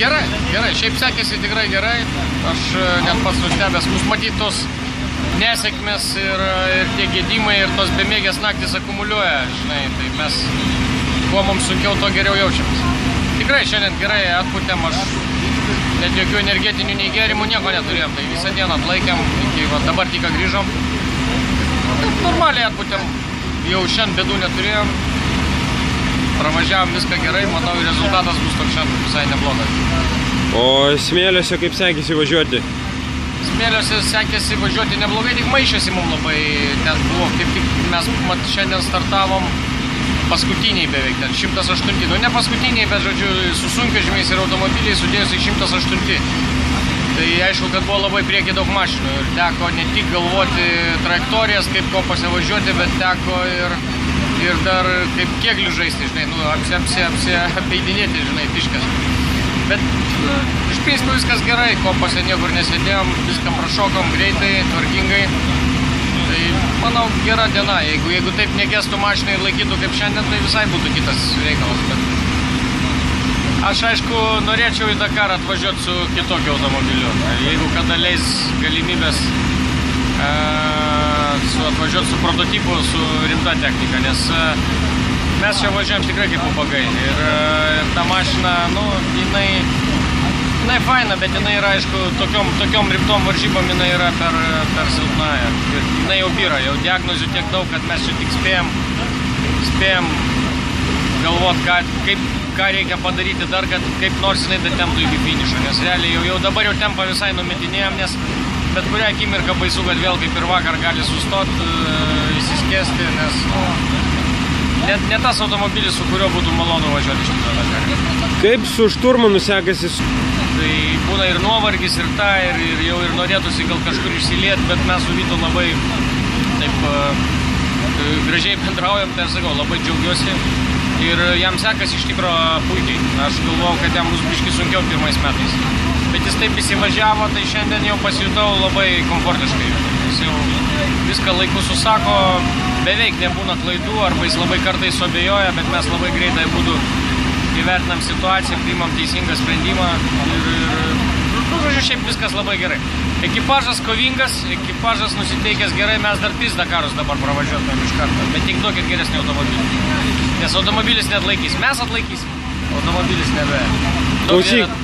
Gerai, šiaip sekėsi tikrai gerai, aš net pats nustebęs, mus matytos nesėkmės ir tie gedimai ir tos bemėgės naktis akumuliuoja, žinai, tai mes, kuo mums sunkiau, to geriau jaučiamės. Tikrai šiandien gerai atpūtėm, aš net jokių energetinių nei gėrimų nieko neturėjom, tai visą dieną atlaikėm, iki dabar tik grįžom. Taip normaliai atpūtėm, jau šiandien bėdų neturėjom. Pravažiavom viską gerai, manau, rezultatas bus toks šiandien visai neblogas. O smėliuose kaip sekėsi važiuoti? Smėliuose sekėsi važiuoti neblogai, tik maišėsi mums labai. Ten buvo, kaip tik mes šiandien startavom paskutiniai beveik, ten 108. Nu ne paskutiniai, bet žodžiu, su sunkvežimiais ir automobiliais sudėjus į 108. Tai aišku, kad buvo labai prieki daug mašinų ir teko ne tik galvoti trajektorijas, kaip kopose važiuoti, bet teko ir dar kaip kėglių žaisti, žinai, nu, apeidinėti, žinai, tiškas. Bet iš principo viskas gerai, kopose niekur nesėdėjom, viską prašokom greitai, tvarkingai. Tai, manau, gera diena, jeigu taip negestų mašiną ir laikytų kaip šiandien, tai visai būtų kitas reikalas. Bet aš, aišku, norėčiau į Dakarą atvažiuoti su kitokiu automobiliu. Jeigu kada leis galimybės atvažiuoti su prototipu, su rimta technika, nes mes čia važiuojam tikrai kaip ubagai. Ir ta mašina, nu, jinai faina, bet jinai yra, aišku, tokiom rimtom varžybom jinai yra per silpna. Ir jinai jau byra, jau diagnozių tiek daug, kad mes čia tik spėjam galvot, ką reikia padaryti dar, kad kaip nors jinai datemptų iki finišo, nes realiai jau dabar jau tempą visai numetinėjom, nes bet kurią akimirką baisu, kad vėl kaip ir vakar gali sustoti, įsiskesti, nes ne tas automobilis, su kuriuo būtų malonu važiuoti iš tikrųjų. Kaip su šturmanu sekasi? Tai būna ir nuovargis, ir ta, ir jau ir norėtųsi gal kažkur išsilieti, bet mes su Vytu labai taip gražiai bendraujam, tai aš sakau, labai džiaugiuosi. Ir jam sekasi iš tikrųjų puikiai. Aš galvojau, kad jam bus biškai sunkiau pirmais metais. Bet jis taip įsivažiavo, tai šiandien jau pasijutau labai komfortiškai. Jis jau viską laiku susako, beveik nebūna klaidų, arba jis labai kartais suabejoja, bet mes labai greitai būtų įvertinam situaciją, priimam teisingą sprendimą ir žodžiu, šiaip viskas labai gerai. Ekipažas kovingas, ekipažas nusiteikęs gerai, mes dar 3 Dakarus dabar pravažiuotumėm iš karto, bet tik duokit geresnį automobilį. Nes automobilis net laikys, mes atlaikysim, automobilis nebe. Klausyk,